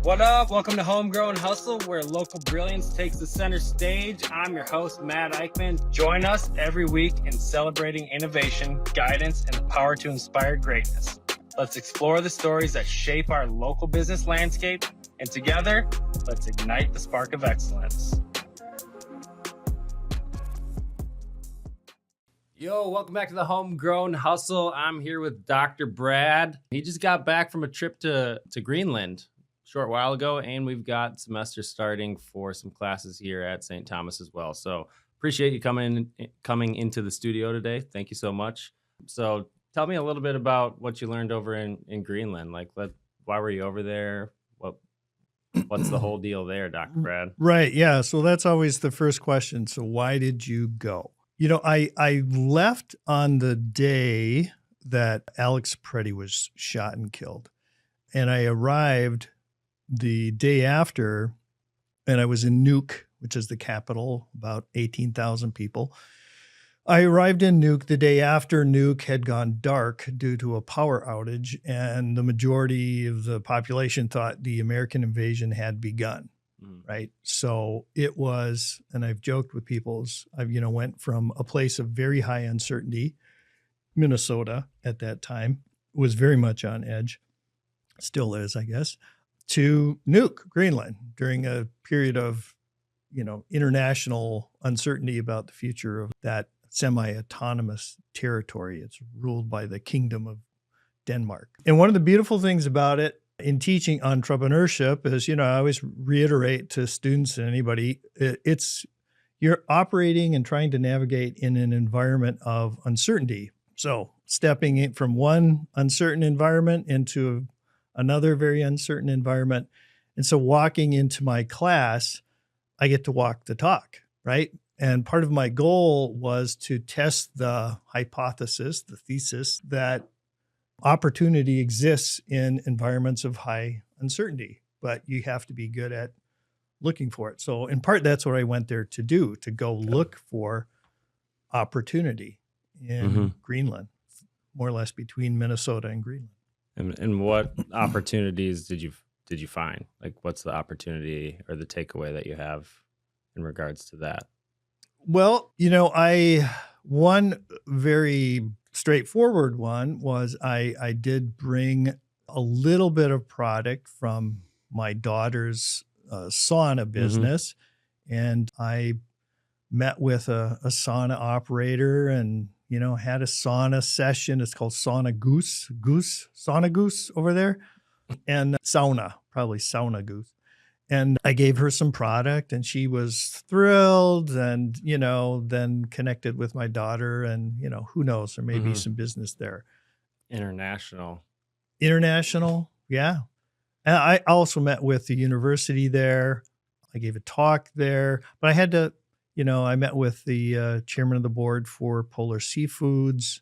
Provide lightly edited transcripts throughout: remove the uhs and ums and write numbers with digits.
What up? Welcome to Homegrown Hustle, where local brilliance takes the center stage. I'm your host, Matt Eickman. Join us every week in celebrating innovation, guidance, and the power to inspire greatness. Let's explore the stories that shape our local business landscape, and together, let's ignite the spark of excellence. Yo, welcome back to the Homegrown Hustle. I'm here with Dr. Brad. He just got back from a trip to Greenland short while ago, and we've got semester starting for some classes here at St. Thomas as well. So appreciate you coming into the studio today. Thank you so much. So tell me a little bit about what you learned over in Greenland. Why were you over there? What's the whole deal there, Dr. Brad? Right. Yeah. So that's always the first question. So why did you go? You know, I left on the day that Alex Preddy was shot and killed, and I arrived the day after, and I was in Nuuk, which is the capital, about 18,000 people. I arrived in Nuuk the day after Nuuk had gone dark due to a power outage, and the majority of the population thought the American invasion had begun, right? So it was, and I've joked with people, I went from a place of very high uncertainty, Minnesota at that time, was very much on edge, still is, I guess, to Nuuk, Greenland, during a period of, international uncertainty about the future of that semi-autonomous territory. It's ruled by the Kingdom of Denmark. And one of the beautiful things about it in teaching entrepreneurship is, I always reiterate to students and anybody, you're operating and trying to navigate in an environment of uncertainty. So stepping in from one uncertain environment into another very uncertain environment. And so walking into my class, I get to walk the talk, right? And part of my goal was to test the hypothesis, the thesis, that opportunity exists in environments of high uncertainty, but you have to be good at looking for it. So in part, that's what I went there to do, to go look for opportunity in Greenland, more or less between Minnesota and Greenland. And what opportunities did you find? Like, what's the opportunity or the takeaway that you have in regards to that? Well, one very straightforward one was I did bring a little bit of product from my daughter's sauna business, and I met with a sauna operator and had a sauna session. It's called Sauna Goose over there, and probably Sauna Goose. And I gave her some product and she was thrilled, and, then connected with my daughter, and, who knows, there may be some business there. International. Yeah. And I also met with the university there. I gave a talk there, but I had to, I met with the chairman of the board for Polar Seafoods.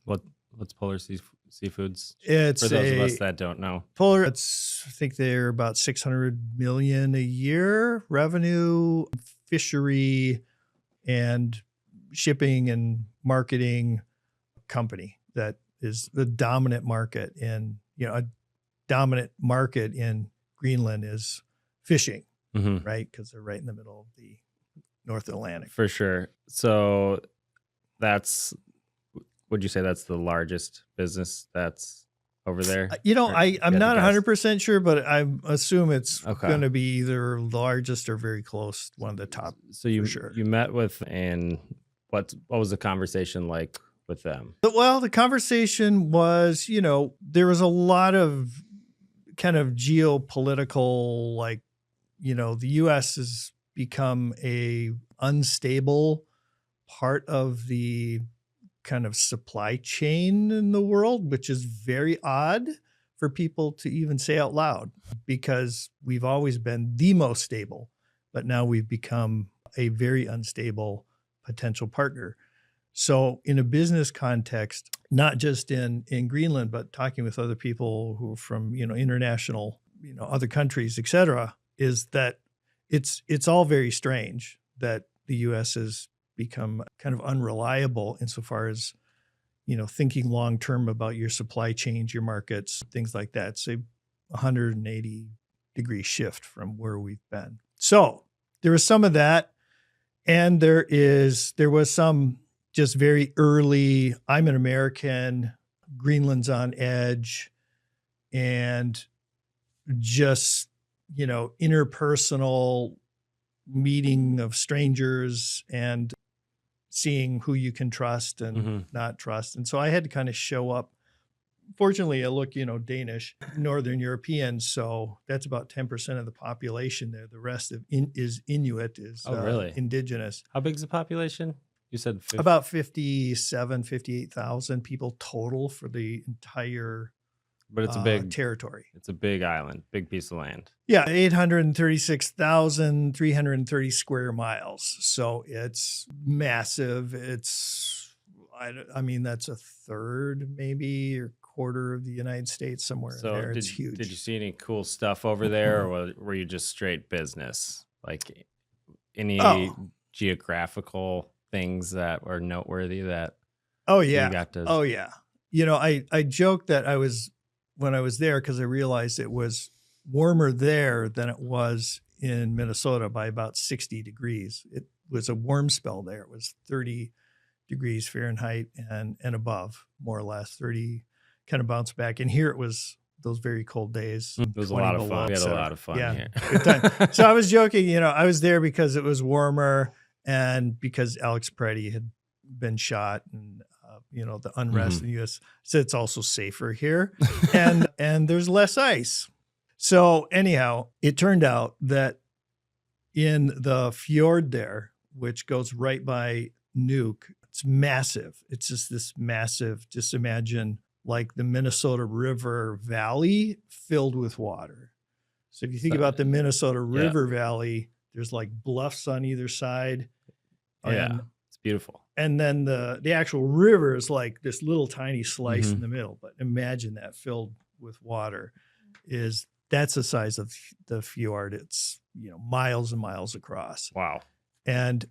What's Polar Seafoods? It's for those of us that don't know. I think they're about $600 million a year revenue, fishery and shipping and marketing company that is the dominant market in, a dominant market in Greenland is fishing, right? Because they're right in the middle of the North Atlantic. For sure. So would you say that's the largest business that's over there? I'm not 100% sure, but I assume it's going to be either largest or very close, one of the top. So you met with, and what was the conversation like with them? Well, the conversation was, there was a lot of kind of geopolitical, the U.S. has become a unstable part of the kind of supply chain in the world, which is very odd for people to even say out loud, because we've always been the most stable, but now we've become a very unstable potential partner. So in a business context, not just in Greenland, but talking with other people who are from, international, other countries, et cetera, is that it's all very strange that the U.S. has become kind of unreliable insofar as, thinking long-term about your supply chains, your markets, things like that. Say 180 degree shift from where we've been. So there was some of that. And there was some just very early, I'm an American, Greenland's on edge, and just, interpersonal meeting of strangers and seeing who you can trust and not trust. And so I had to kind of show up. Fortunately, I look, Danish, Northern European. So that's about 10% of the population there. The rest is Inuit, is really? indigenous. How big's the population? You said 50? About 58,000 people total for the entire but it's a big territory. It's a big island, big piece of land. Yeah, 836,330 square miles. So it's massive. It's, I mean, that's a third maybe or quarter of the United States, somewhere in there. It's huge. Did you see any cool stuff over there, or were you just straight business? Like any geographical things that were noteworthy that you got to... Oh, yeah. I joked that when I was there, because I realized it was warmer there than it was in Minnesota by about 60 degrees. It was a warm spell there. It was 30 degrees Fahrenheit and above, more or less, 30, kind of bounced back. And here it was those very cold days. It was a lot of fun. We had a lot of fun here. Good time. So I was joking, I was there because it was warmer and because Alex Preddy had been shot and the unrest in the U.S. So it's also safer here, and there's less ice. So anyhow, it turned out that in the fjord there, which goes right by Nuuk, it's massive. It's just this massive. Just imagine like the Minnesota River Valley filled with water. So if you think about the Minnesota River Valley, there's like bluffs on either side. Oh, yeah. It's beautiful. And then the actual river is like this little tiny slice in the middle. But imagine that filled with water. That's the size of the fjord. It's, miles and miles across. Wow. And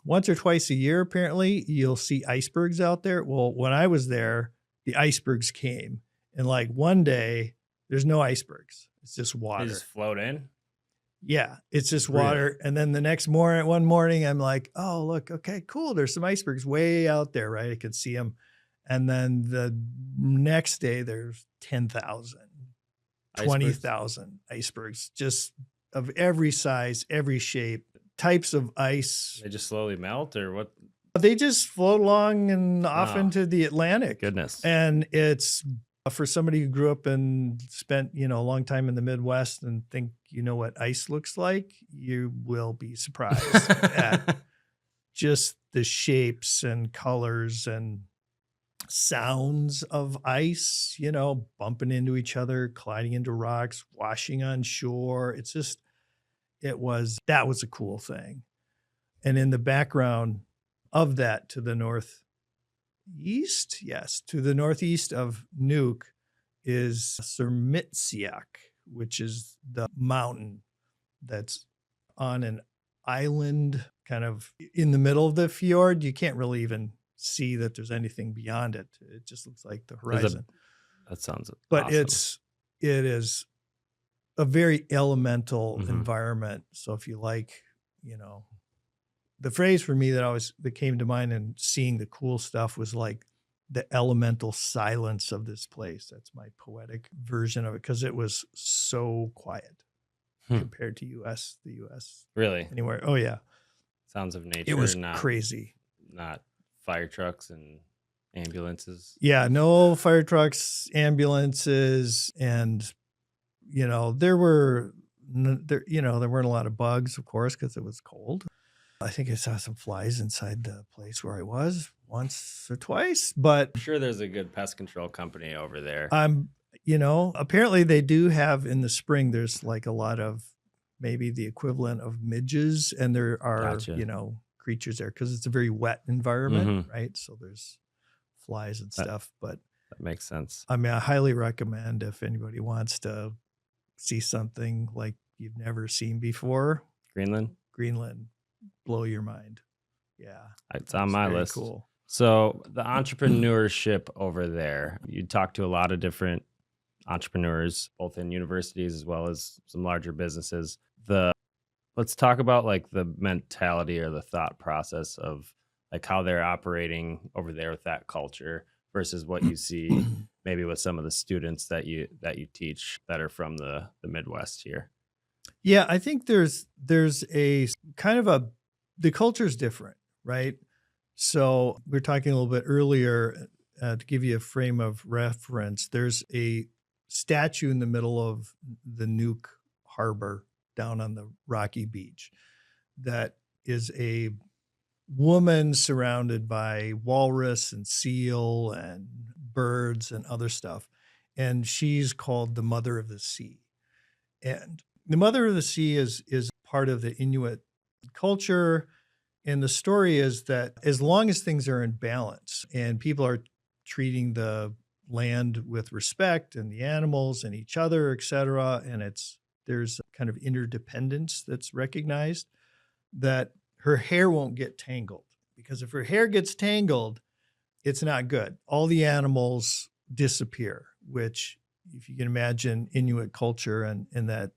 once or twice a year, apparently, you'll see icebergs out there. Well, when I was there, the icebergs came. And like one day, there's no icebergs. It's just water. They just float in? Yeah, it's just water. Really? And then the next one morning, I'm like, oh, look, okay, cool. There's some icebergs way out there, right? I could see them. And then the next day, there's 10,000, 20,000 icebergs, just of every size, every shape, types of ice. They just slowly melt, or what? They just float along and off into the Atlantic. Goodness. And it's... for somebody who grew up and spent, a long time in the Midwest and think what ice looks like, you will be surprised at just the shapes and colors and sounds of ice, bumping into each other, colliding into rocks, washing on shore. That was a cool thing. And in the background of that, to the northeast of Nuuk is Sermitsiaq, which is the mountain that's on an island kind of in the middle of the fjord. You can't really even see that there's anything beyond it. It just looks like the horizon. That sounds But awesome. it is a very elemental environment. So if you like, the phrase for me that came to mind and seeing the cool stuff was like the elemental silence of this place. That's my poetic version of it, because it was so quiet compared to the U.S. Really? Anywhere. Oh, yeah. Sounds of nature. It was crazy. Not fire trucks and ambulances. Yeah, no fire trucks, ambulances, and, there weren't a lot of bugs, of course, because it was cold. I think I saw some flies inside the place where I was once or twice, but I'm sure there's a good pest control company over there. Apparently they do have in the spring, there's like a lot of maybe the equivalent of midges, and there are, creatures there because it's a very wet environment, right? So there's flies and stuff, but that makes sense. I mean, I highly recommend if anybody wants to see something like you've never seen before. Greenland, blow your mind. Yeah. It's on my list. Cool. So the entrepreneurship over there, you talk to a lot of different entrepreneurs, both in universities as well as some larger businesses. Let's talk about like the mentality or the thought process of like how they're operating over there with that culture versus what you see maybe with some of the students that you teach that are from the Midwest here. Yeah, I think there's a kind of the culture's different, right? So we were talking a little bit earlier to give you a frame of reference. There's a statue in the middle of the Nuuk harbor down on the rocky beach that is a woman surrounded by walrus and seal and birds and other stuff. And she's called the Mother of the Sea. And the Mother of the Sea is part of the Inuit culture. And the story is that as long as things are in balance and people are treating the land with respect and the animals and each other, et cetera, and there's kind of interdependence that's recognized, that her hair won't get tangled. Because if her hair gets tangled, it's not good. All the animals disappear, which, if you can imagine Inuit culture and that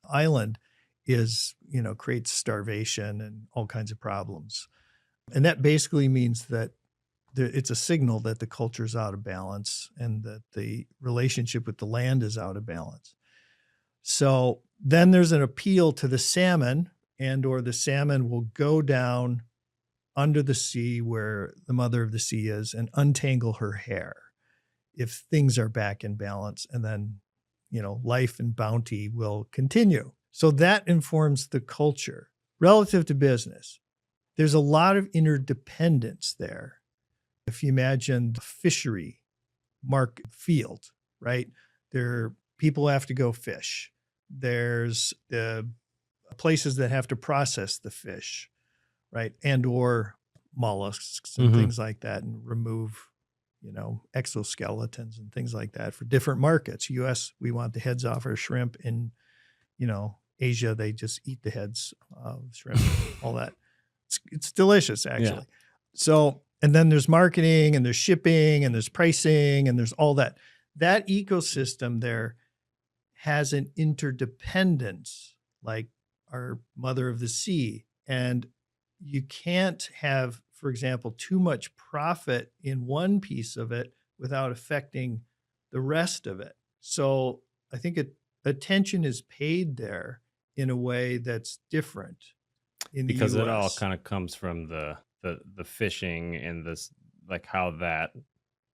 island is, creates starvation and all kinds of problems. And that basically means that it's a signal that the culture is out of balance and that the relationship with the land is out of balance. So then there's an appeal to the salmon, or the salmon will go down under the sea where the Mother of the Sea is and untangle her hair if things are back in balance. And then, life and bounty will continue. So that informs the culture. Relative to business, there's a lot of interdependence there. If you imagine the fishery market field, right? People have to go fish. There's the places that have to process the fish, right? And or mollusks and things like that, and remove, exoskeletons and things like that for different markets. US, we want the heads off our shrimp. In, Asia, they just eat the heads of shrimp, all that. It's delicious, actually. Yeah. So, and then there's marketing and there's shipping and there's pricing and there's all that. That ecosystem there has an interdependence, like our Mother of the Sea. And you can't have, for example, too much profit in one piece of it without affecting the rest of it. So I think attention is paid there in a way that's different in the US. Because it all kind of comes from the fishing and this, like how that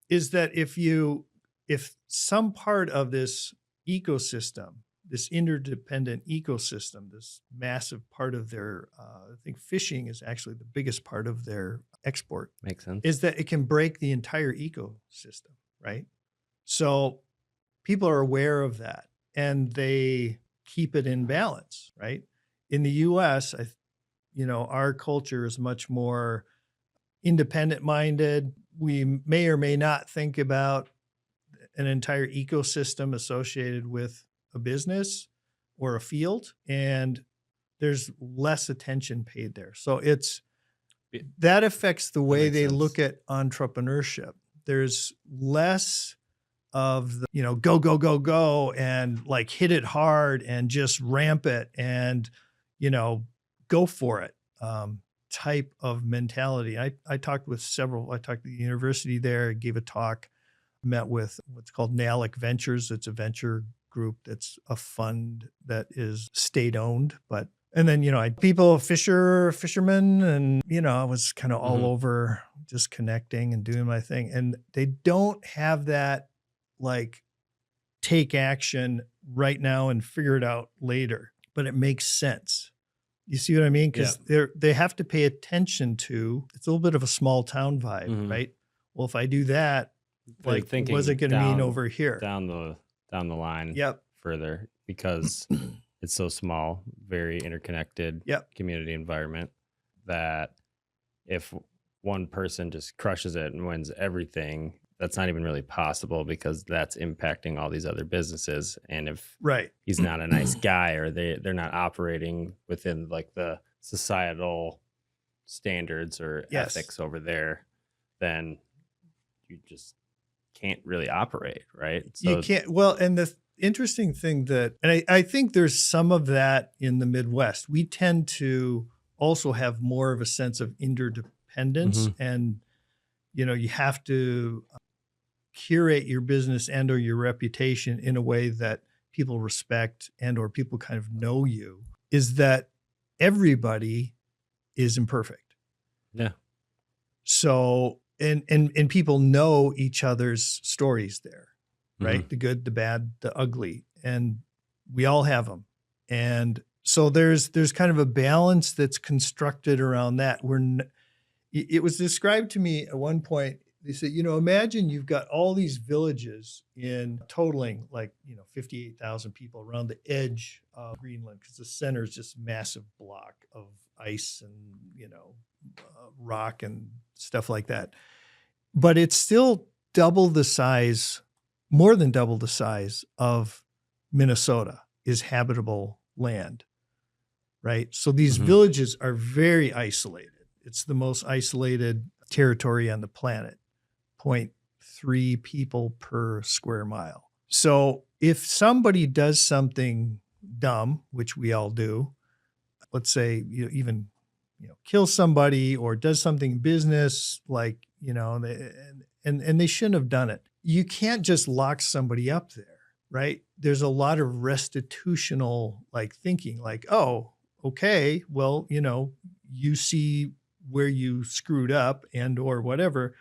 is that if some part of this ecosystem, this interdependent ecosystem, this massive part of their, I think fishing is actually the biggest part of their export. Makes sense. Is that it can break the entire ecosystem, right? So people are aware of that and they keep it in balance, right? In the US, our culture is much more independent minded. We may or may not think about an entire ecosystem associated with a business or a field, and there's less attention paid there. So that affects the way they look at entrepreneurship. There's less of the, go, go, go, go, and like hit it hard and just ramp it and, go for it type of mentality. I talked to the university there, gave a talk, met with what's called NALIC Ventures. It's a venture group that's a fund that is state-owned. And then, fishermen, and, I was kind of all over just connecting and doing my thing. And they don't have that, like, take action right now and figure it out later, but it makes sense. You see what I mean? Because they have to pay attention to, it's a little bit of a small town vibe, right? Well, if I do that, like, what's it going to mean over here? Down the line further, because it's so small, very interconnected community environment, that if one person just crushes it and wins everything, that's not even really possible, because that's impacting all these other businesses. And if he's not a nice guy, or they're not operating within like the societal standards or ethics over there, then you just can't really operate, right? You can't. Well, and the interesting thing and I think there's some of that in the Midwest. We tend to also have more of a sense of interdependence, and you have to curate your business and or your reputation in a way that people respect and or people kind of know you, is that everybody is imperfect. Yeah. So and people know each other's stories there, right? The good, the bad, the ugly, and we all have them. And so there's kind of a balance that's constructed around that. It was described to me at one point. They said, imagine you've got all these villages totaling 58,000 people around the edge of Greenland, because the center is just a massive block of ice and, rock and stuff like that. But it's still more than double the size of Minnesota is habitable land, right? So these villages are very isolated. It's the most isolated territory on the planet. 0.3 people per square mile. So if somebody does something dumb, which we all do, let's say even kill somebody or does something business and they shouldn't have done it. You can't just lock somebody up there, right? There's a lot of restitutional thinking, oh, okay, well, you see where you screwed up and or whatever.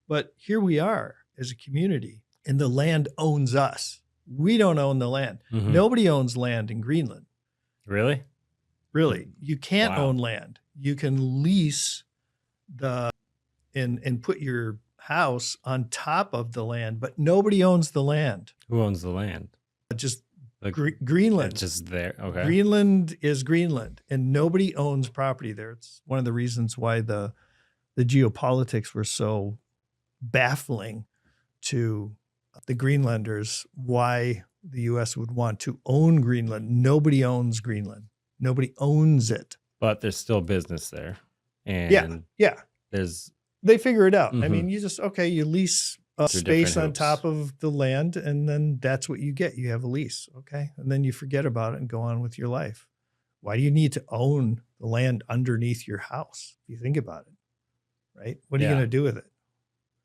But here we are as a community, and the land owns us. We don't own the land. Nobody owns land in Greenland. Really? Really. You can't own land. You can lease and put your house on top of the land, but nobody owns the land. Who owns the land? Just Greenland. It's just there. Okay. Greenland is Greenland, and nobody owns property there. It's one of the reasons why the geopolitics were so baffling to the Greenlanders, why the U.S. would want to own Greenland. Nobody owns Greenland. Nobody owns it. But there's still business there. And yeah. They figure it out. I mean, you lease a space on top of the land, and then that's what you get. You have a lease, okay? And then you forget about it and go on with your life. Why do you need to own the land underneath your house? If you think about it, right? What are you going to do with it?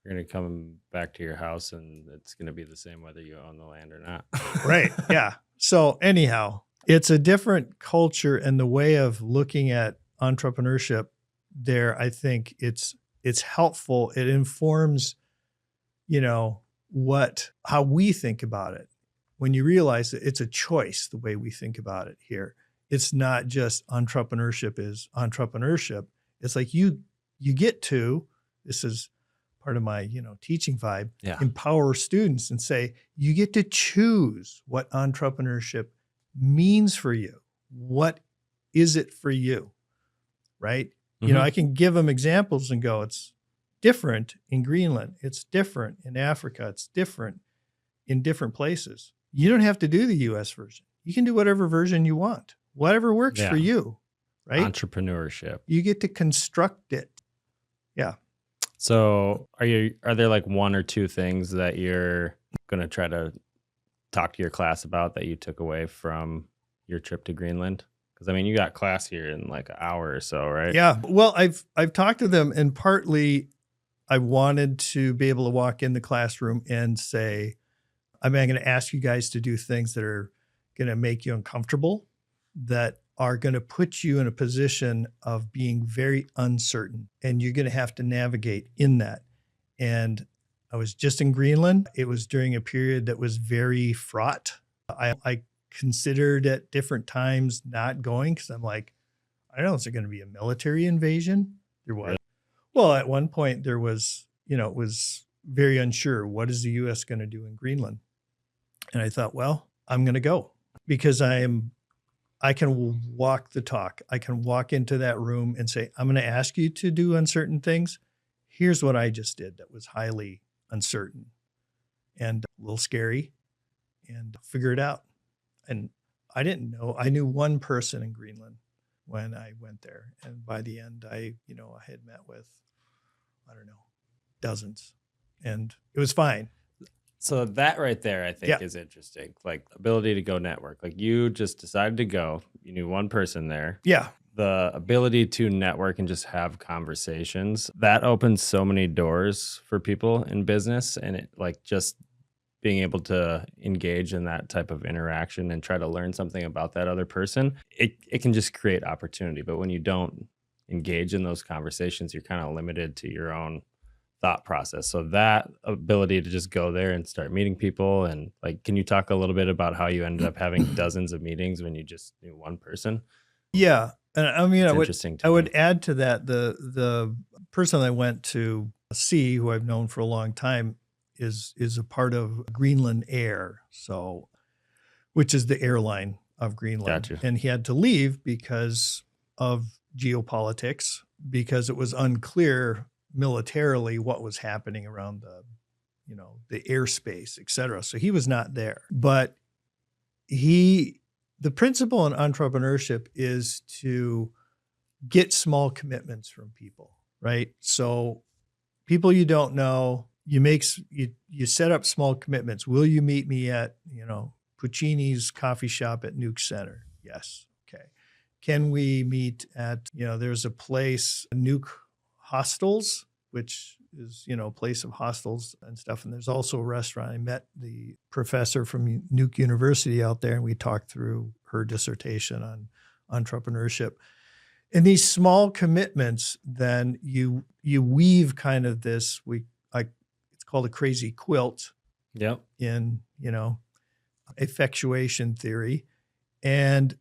You're going to come back to your house, and it's going to be the same whether you own the land or not. Right. Yeah. So anyhow, it's a different culture, and the way of looking at entrepreneurship there, I think it's helpful. It informs, how we think about it. When you realize that it's a choice, the way we think about it here, it's not just entrepreneurship is entrepreneurship. It's like you get to, this is part of my, teaching vibe, empower students and say, you get to choose what entrepreneurship means for you. What is it for you? Right? I can give them examples and go, it's different in Greenland. It's different in Africa. It's different in different places. You don't have to do the US version. You can do whatever version you want, whatever works for you, right? Entrepreneurship. You get to construct it. Yeah. So are there one or two things that you're going to try to talk to your class about that you took away from your trip to Greenland? Because you got class here in an hour or so, right? Yeah. Well, I've talked to them, and partly I wanted to be able to walk in the classroom and say, I'm going to ask you guys to do things that are going to make you uncomfortable, that are going to put you in a position of being very uncertain, and you're going to have to navigate in that. And I was just in Greenland. It was during a period that was very fraught. I considered at different times not going because I'm like, I don't know, is there going to be a military invasion? There was. Really? Well, at one point there was, it was very unsure. What is the U.S. going to do in Greenland? And I thought, well, I'm going to go because I can walk the talk. I can walk into that room and say, I'm going to ask you to do uncertain things. Here's what I just did that was highly uncertain and a little scary, and figure it out. And I didn't know. I knew one person in Greenland when I went there. And by the end, I had met with, I don't know, dozens. And it was fine. So that right there, I think, Yeah. is interesting. Like ability to go network. Like you just decided to go. You knew one person there. Yeah. The ability to network and just have conversations that opens so many doors for people in business, and it like just being able to engage in that type of interaction and try to learn something about that other person, it can just create opportunity. But when you don't engage in those conversations, you're kind of limited to your own thought process. So that ability to just go there and start meeting people, and like, can you talk a little bit about how you ended up having dozens of meetings when you just knew one person? Yeah. And I mean, It's interesting I to would me. add to that the person I went to see, who I've known for a long time, is a part of Greenland Air, so which is the airline of Greenland. Gotcha. And he had to leave because of geopolitics, because it was unclear militarily what was happening around the airspace, et cetera. So he was not there. But the principle in entrepreneurship is to get small commitments from people, right? So people you don't know, you set up small commitments. Will you meet me at, Puccini's coffee shop at Nuuk Center? Yes. Okay. Can we meet at, there's a place, Nuuk Hostels, which is, a place of hostels and stuff. And there's also a restaurant. I met the professor from Nuuk University out there, and we talked through her dissertation on entrepreneurship. And these small commitments, then you weave kind of this, it's called a crazy quilt Yep. in, effectuation theory. And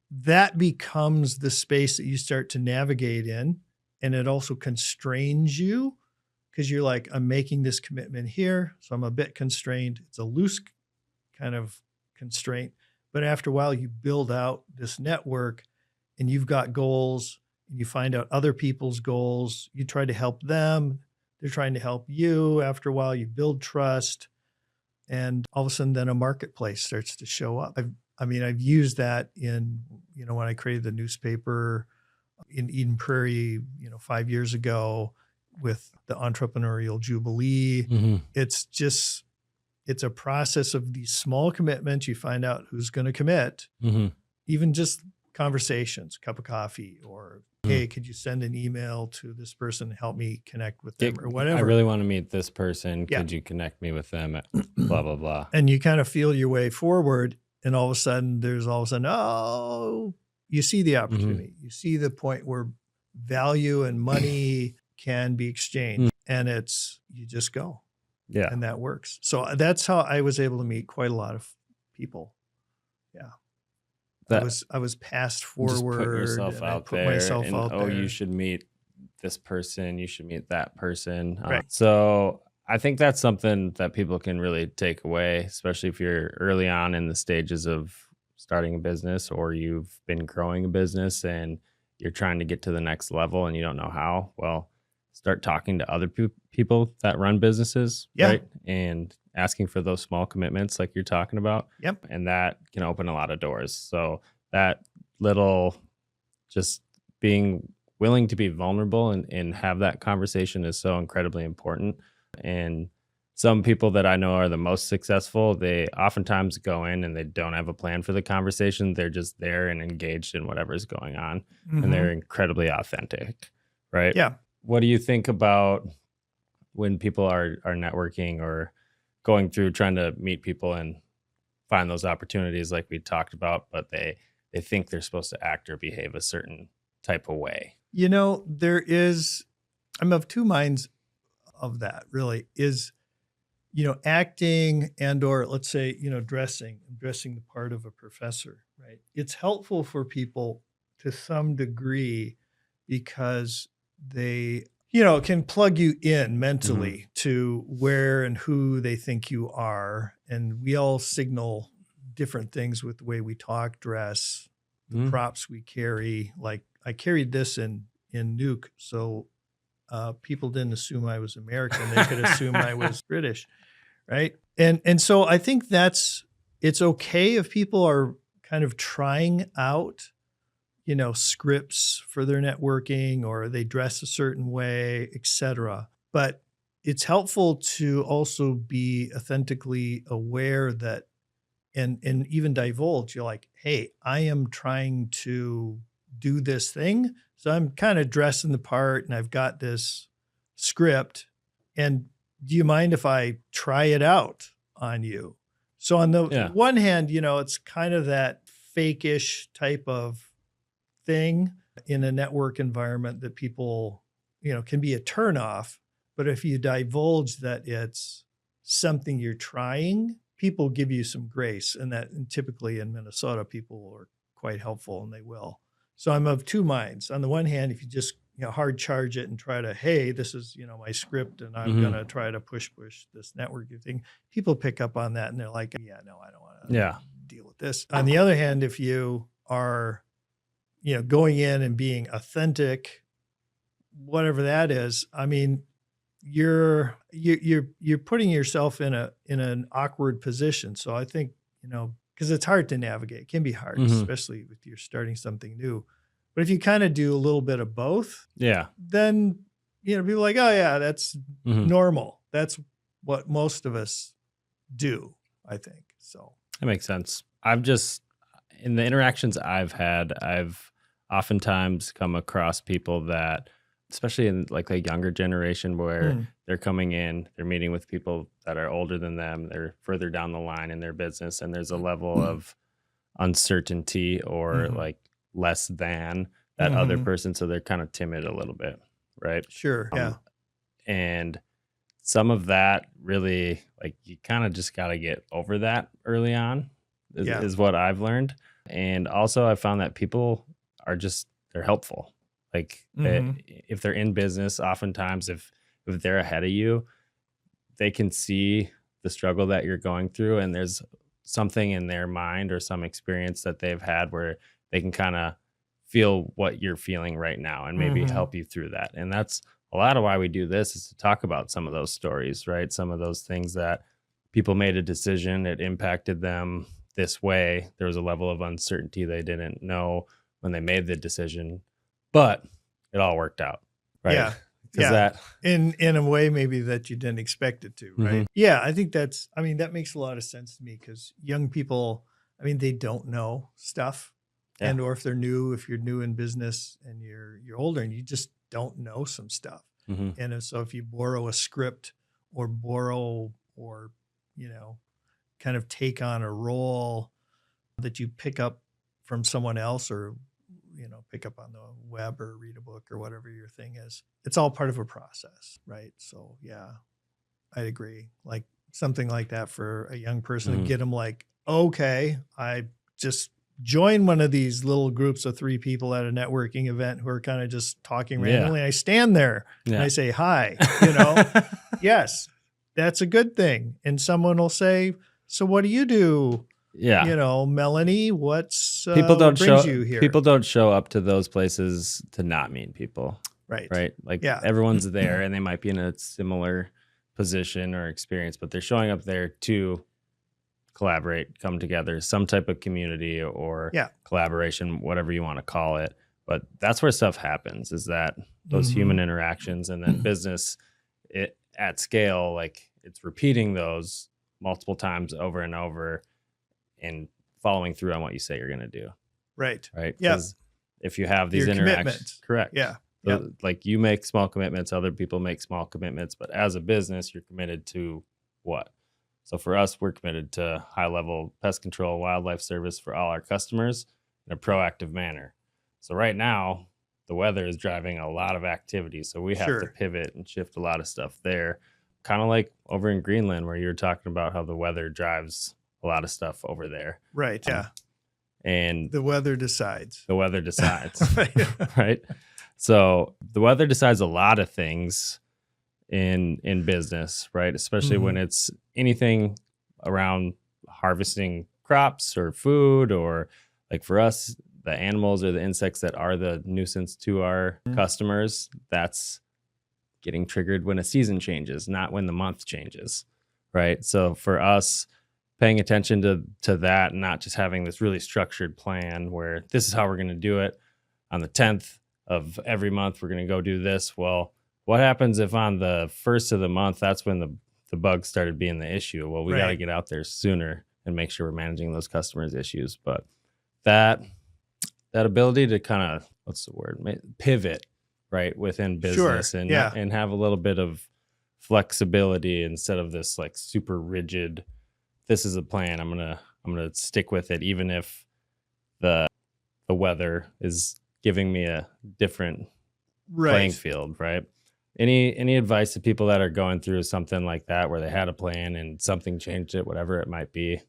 that becomes the space that you start to navigate in. And it also constrains you, because you're like, I'm making this commitment here, so I'm a bit constrained. It's a loose kind of constraint. But after a while, you build out this network, and you've got goals, and you find out other people's goals. You try to help them. They're trying to help you. After a while, you build trust. And all of a sudden, then a marketplace starts to show up. I've used that in, when I created the newspaper in Eden Prairie, 5 years ago, with the Entrepreneurial Jubilee. Mm-hmm. It's a process of these small commitments. You find out who's going to commit, Mm-hmm. even just conversations, cup of coffee, or, hey, could you send an email to this person and help me connect with them, or whatever. I really want to meet this person. Yeah. Could you connect me with them? Blah, blah, blah. And you kind of feel your way forward. And all of a sudden, you see the opportunity. You see the point where value and money can be exchanged, and you just go. Yeah. And that works. So that's how I was able to meet quite a lot of people. Yeah. I was passed forward. Just put yourself and I out put there. myself And, out there. you should meet this person. You should meet that person. Right. So I think that's something that people can really take away, especially if you're early on in the stages of starting a business, or you've been growing a business and you're trying to get to the next level and you don't know how. Well, start talking to other people that run businesses, Yeah. right? And asking for those small commitments like you're talking about. Yep. And that can open a lot of doors. So that little, just being willing to be vulnerable and have that conversation is so incredibly important. And some people that I know are the most successful, they oftentimes go in and they don't have a plan for the conversation. They're just there and engaged in whatever's going on. And they're incredibly authentic, right? Yeah. What do you think about when people are networking or going through trying to meet people and find those opportunities like we talked about, but they think they're supposed to act or behave a certain type of way? I'm of two minds of that, really, is, acting or, let's say, dressing the part of a professor, right? It's helpful for people to some degree, because they, can plug you in mentally to where and who they think you are. And we all signal different things with the way we talk, dress, the props we carry. Like, I carried this in Nuuk, so people didn't assume I was American. They could assume I was British, right? And so I think it's okay if people are kind of trying out, scripts for their networking, or they dress a certain way, et cetera. But it's helpful to also be authentically aware that and even divulge. You're like, hey, I am trying to do this thing. So I'm kind of dressing the part and I've got this script. And do you mind if I try it out on you? So on the Yeah. one hand, it's kind of that fake-ish type of thing in a network environment that people, can be a turnoff. But if you divulge that it's something you're trying, people give you some grace. And typically in Minnesota, people are quite helpful and they will. So I'm of two minds. On the one hand, if you just hard charge it and try to, hey, this is my script and I'm gonna try to push this networking thing, people pick up on that and they're like, yeah, no, I don't want to deal with this. On the other hand, if you are going in and being authentic, whatever that is, I mean, you're putting yourself in an awkward position. So I think, because it's hard to navigate. It can be hard, especially if you're starting something new. But if you kind of do a little bit of both, then people are like, oh yeah, that's normal. That's what most of us do, I think. So that makes sense. In the interactions I've had, I've oftentimes come across people that, especially in like a younger generation, where they're coming in, they're meeting with people that are older than them, they're further down the line in their business, and there's a level of uncertainty or like less than that other person. So they're kind of timid a little bit, right? Sure. Yeah. And some of that really, like, you kind of just got to get over that early on is what I've learned. And also I found that people are they're helpful. Like if they're in business, oftentimes if they're ahead of you, they can see the struggle that you're going through, and there's something in their mind or some experience that they've had where they can kind of feel what you're feeling right now and maybe help you through that. And that's a lot of why we do this, is to talk about some of those stories, right? Some of those things that people made a decision, it impacted them this way. There was a level of uncertainty they didn't know when they made the decision, but it all worked out, right? Yeah. That in a way maybe that you didn't expect it to, right? Yeah, I think that makes a lot of sense to me, because young people, they don't know stuff. Yeah. And or if you're new in business and you're older and you just don't know some stuff. And so if you borrow a script or kind of take on a role that you pick up from someone else, or pick up on the web or read a book or whatever your thing is, it's all part of a process, right? So yeah, I'd agree. Like something like that for a young person to get them like, okay, I just join one of these little groups of 3 people at a networking event who are kind of just talking randomly. I stand there and I say, hi, yes, that's a good thing. And someone will say, so what do you do? Yeah. Melanie, what's people don't what brings show you here? People don't show up to those places to not meet people. Right. Like everyone's there and they might be in a similar position or experience, but they're showing up there to collaborate, come together, some type of community or collaboration, whatever you want to call it. But that's where stuff happens, is that those human interactions, and then business at scale, like it's repeating those multiple times over and over and following through on what you say you're going to do. Right. Yeah. Because if you have these interactions, correct. Yeah. So, like you make small commitments, other people make small commitments, but as a business, you're committed to what? So for us, we're committed to high level pest control, wildlife service for all our customers in a proactive manner. So right now, the weather is driving a lot of activity. So we have to pivot and shift a lot of stuff there. Kind of like over in Greenland, where you're talking about how the weather drives a lot of stuff over there. Right. Yeah. And the weather decides. Right. So the weather decides a lot of things in business, right? Especially when it's anything around harvesting crops or food, or like for us, the animals or the insects that are the nuisance to our customers, that's getting triggered when a season changes, not when the month changes, right? So for us, paying attention to that, and not just having this really structured plan where this is how we're going to do it on the 10th of every month, we're going to go do this. Well, what happens if on the first of the month, that's when the bugs started being the issue? Well, we got to Right. get out there sooner and make sure we're managing those customers' issues. But that ability to kind of, what's the word, pivot, right, within business, Sure. and Yeah. and have a little bit of flexibility instead of this like super rigid, this is a plan, I'm gonna stick with it even if the weather is giving me a different playing Right. field, right? Any advice to people that are going through something like that where they had a plan and something changed it, whatever it might be?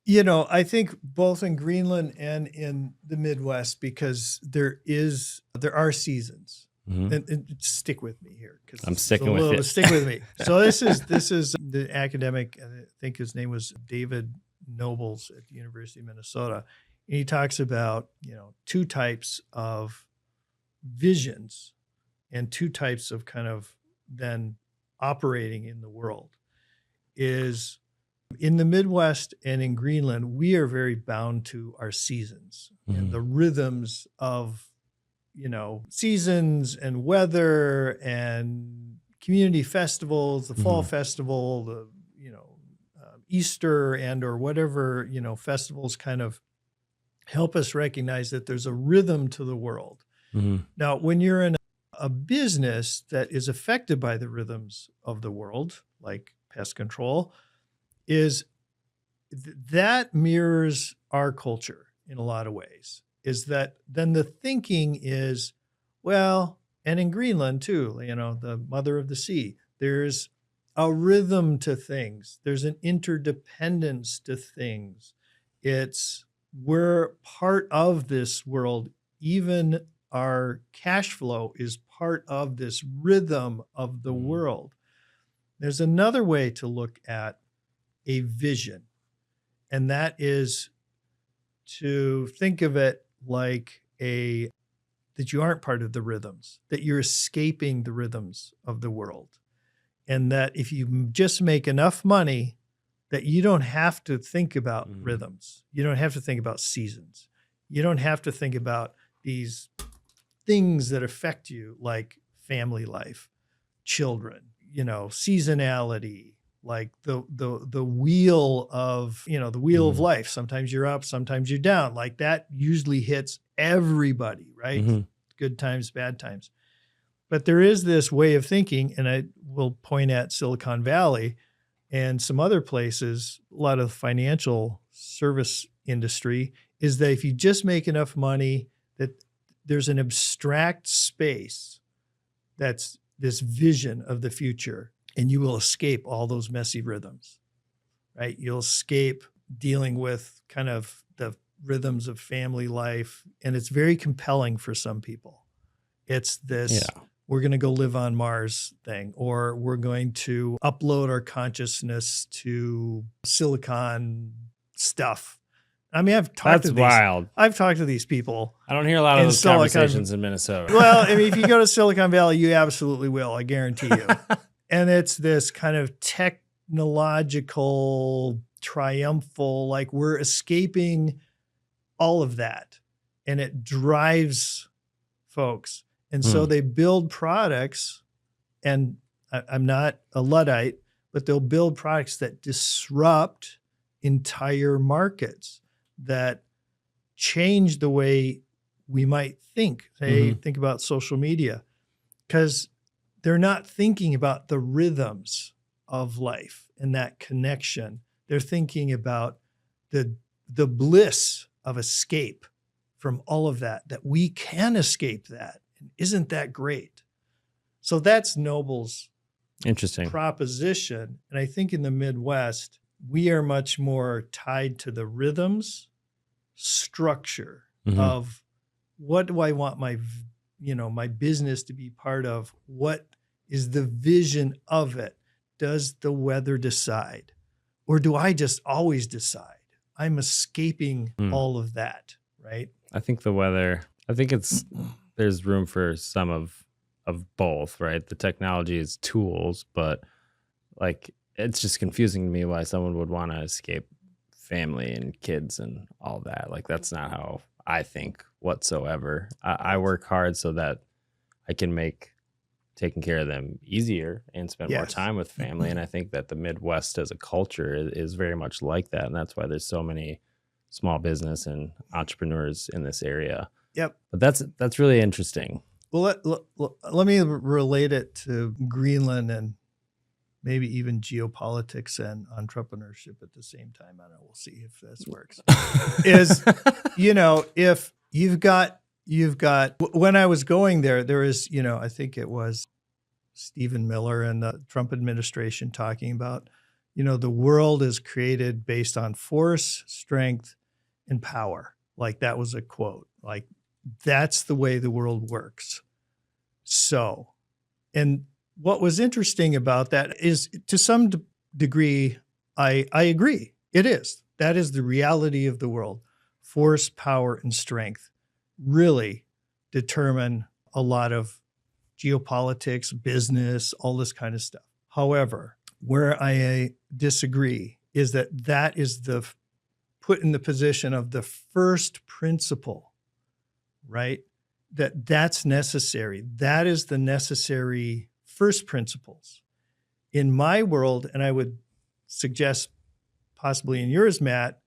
I think both in Greenland and in the Midwest, because there are seasons. Mhm. And stick with me here, because I'm sticking with you. Stick with me. So this is the academic. I think his name was David Nobles at the University of Minnesota. And he talks about two types of visions and two types of kind of then operating in the world. Is in the Midwest and in Greenland, we are very bound to our seasons and the rhythms of seasons and weather and community festivals, the fall festival, the Easter and or whatever festivals kind of help us recognize that there's a rhythm to the world. Now, when you're in a business that is affected by the rhythms of the world, like pest control, that mirrors our culture in a lot of ways. Is that then the thinking is, well, and in Greenland too, the mother of the sea, there's a rhythm to things. There's an interdependence to things. We're part of this world. Even our cash flow is part of this rhythm of the world. There's another way to look at a vision, and that is to think of it like that you aren't part of the rhythms, that you're escaping the rhythms of the world. And that if you just make enough money, that you don't have to think about rhythms. You don't have to think about seasons. You don't have to think about these things that affect you, like family life, children, seasonality, like the wheel of, the wheel of life. Sometimes you're up, sometimes you're down. Like that usually hits everybody, right? Good times, bad times. But there is this way of thinking, and I will point at Silicon Valley and some other places, a lot of the financial service industry, is that if you just make enough money, that there's an abstract space that's this vision of the future, and you will escape all those messy rhythms, right? You'll escape dealing with kind of the rhythms of family life, and it's very compelling for some people. It's this, we're going to go live on Mars thing, or we're going to upload our consciousness to silicon stuff. I mean, I've talked to these people. I don't hear a lot of those conversations in Minnesota. Well, I mean, if you go to Silicon Valley, you absolutely will. I guarantee you. And it's this kind of technological, triumphal, like we're escaping all of that. And it drives folks. And so they build products, and I'm not a Luddite, but they'll build products that disrupt entire markets, that change the way we might think. Think about social media, because they're not thinking about the rhythms of life and that connection. They're thinking about the bliss of escape from all of that we can escape that. And isn't that great? So that's Noble's proposition. And I think in the Midwest, we are much more tied to the rhythms, structure of what do I want my business to be part of? What is the vision of it? Does the weather decide? Or do I just always decide? I'm escaping all of that, right? I think there's room for some of both, right? The technology is tools, but like it's just confusing to me why someone would want to escape family and kids and all that. Like that's not how I think whatsoever. I work hard so that I can make taking care of them easier and spend more Yes. time with family. And I think that the Midwest as a culture is very much like that. And that's why there's so many small business and entrepreneurs in this area. Yep. But that's really interesting. Well, let me relate it to Greenland and maybe even geopolitics and entrepreneurship at the same time. I don't know. We'll see if this works. If you've got, when I was going there is, I think it was Stephen Miller and the Trump administration talking about, the world is created based on force, strength, and power. Like that was a quote. Like that's the way the world works. So, and what was interesting about that is to some degree, I agree. It is. That is the reality of the world. Force, power, and strength really determine a lot of geopolitics, business, all this kind of stuff. However, where I disagree is that is put in the position of the first principle, right? That's necessary. That is the necessary first principles. In my world, and I would suggest possibly in yours, Matt,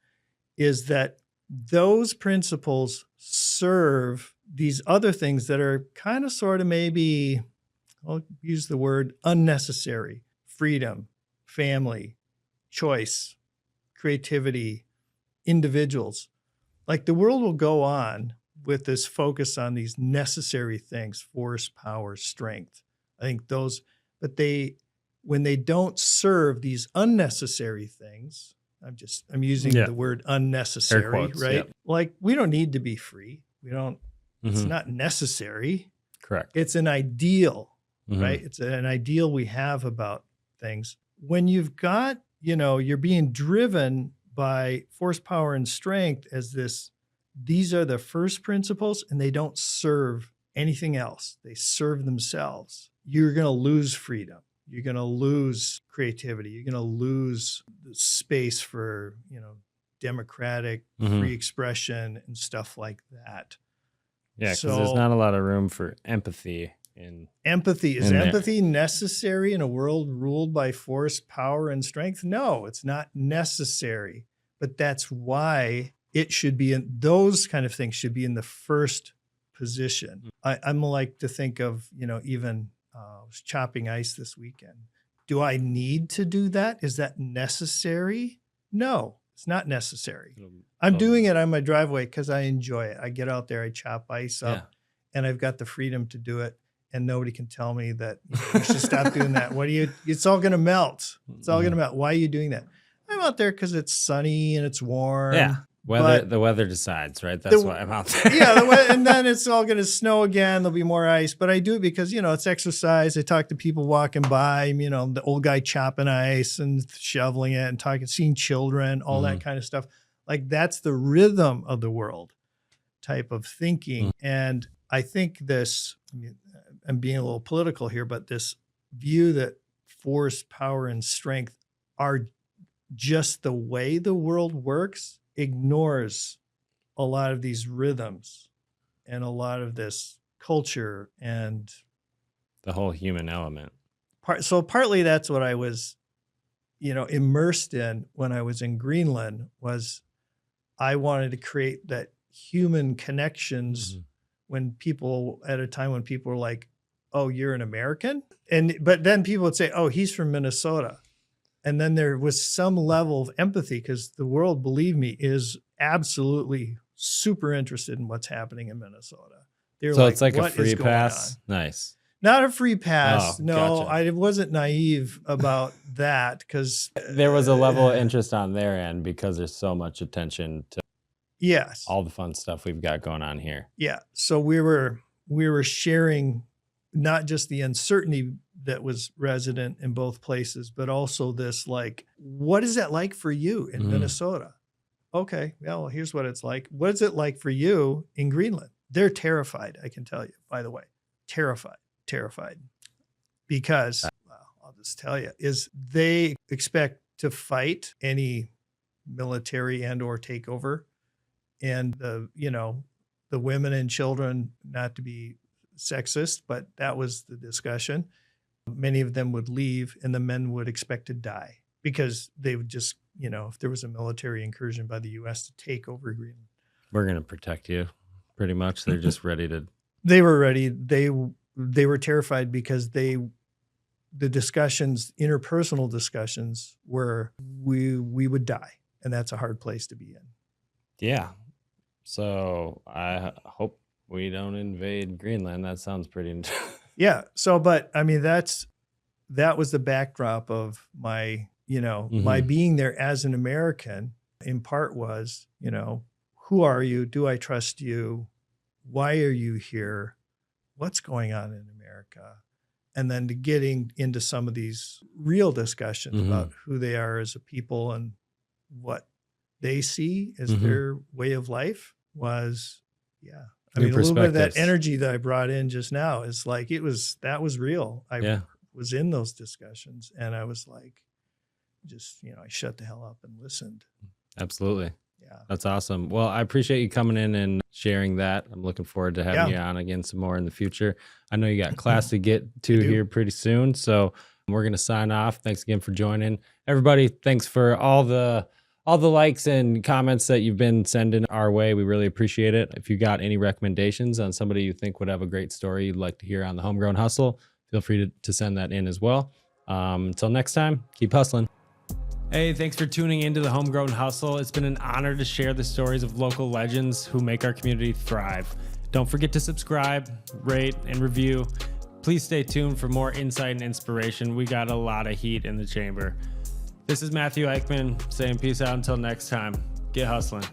is that those principles serve these other things that are kind of sort of maybe, I'll use the word unnecessary: freedom, family, choice, creativity, individuals. Like the world will go on with this focus on these necessary things: force, power, strength. I think those, but when they don't serve these unnecessary things, I'm using the word unnecessary, Air quotes, right? yep. Like we don't need to be free. We don't, it's Mhm. not necessary. Correct. It's an ideal, Mhm. right? It's an ideal we have about things. When you've got, you're being driven by force, power, and strength as these are the first principles and they don't serve anything else. They serve themselves. You're going to lose freedom. You're going to lose creativity. You're going to lose the space for, democratic free expression and stuff like that. Yeah, because there's not a lot of room for empathy. Empathy. Is in empathy necessary in a world ruled by force, power, and strength? No, it's not necessary. But that's why it should be in those kind of things should be in the first position. I'm like to think of, even I was chopping ice this weekend. Do I need to do that? Is that necessary? No, it's not necessary. I'm doing it on my driveway because I enjoy it. I get out there, I chop ice up, and I've got the freedom to do it. And nobody can tell me that you should stop doing that. It's all going to melt. It's all going to melt. Why are you doing that? I'm out there because it's sunny and it's warm. Yeah. The weather decides, right? That's why I'm out there. And then it's all going to snow again. There'll be more ice. But I do it because, it's exercise. I talk to people walking by, the old guy chopping ice and shoveling it and seeing children, all that kind of stuff. Like that's the rhythm of the world type of thinking. And I think I'm being a little political here, but this view that force, power, and strength are just the way the world works ignores a lot of these rhythms and a lot of this culture and the whole human element. So partly that's what I was, immersed in when I was in Greenland was I wanted to create that human connections when people were like, oh, you're an American? But then people would say, oh, he's from Minnesota. And then there was some level of empathy because the world, believe me, is absolutely super interested in what's happening in Minnesota. It's like a free pass. Nice. Not a free pass. Oh, no, gotcha. I wasn't naive about that because there was a level of interest on their end because there's so much attention to all the fun stuff we've got going on here. Yeah. So we were sharing not just the uncertainty that was resident in both places, but also this, like, what is that like for you in Minnesota? Okay, well, here's what it's like. What is it like for you in Greenland? They're terrified, I can tell you, by the way. Terrified. Because, well, I'll just tell you, is they expect to fight any military and or takeover and the women and children not to be sexist, but that was the discussion. Many of them would leave and the men would expect to die because they would just, if there was a military incursion by the U.S. to take over Greenland. We're going to protect you pretty much. They're just ready to. They were ready. They were terrified because the discussions, interpersonal discussions, were we would die. And that's a hard place to be in. Yeah. So I hope we don't invade Greenland. That sounds pretty. Yeah. So, but I mean, that was the backdrop of my, my being there as an American in part was, who are you? Do I trust you? Why are you here? What's going on in America? And then to getting into some of these real discussions about who they are as a people and what they see as their way of life was, I mean, a little bit of that energy that I brought in just now is like, that was real. I was in those discussions and I was like, just, I shut the hell up and listened. Absolutely. Yeah. That's awesome. Well, I appreciate you coming in and sharing that. I'm looking forward to having you on again some more in the future. I know you got class to get to here pretty soon. So we're going to sign off. Thanks again for joining. Everybody, thanks for all the likes and comments that you've been sending our way. We really appreciate it. If you got any recommendations on somebody you think would have a great story you'd like to hear on the Homegrown Hustle, feel free to send that in as well. Until next time, keep hustling. Hey, thanks for tuning into the Homegrown Hustle. It's been an honor to share the stories of local legends who make our community thrive. Don't forget to subscribe, rate, and review. Please stay tuned for more insight and inspiration. We got a lot of heat in the chamber. This is Matt Eickman saying peace out until next time. Get hustling.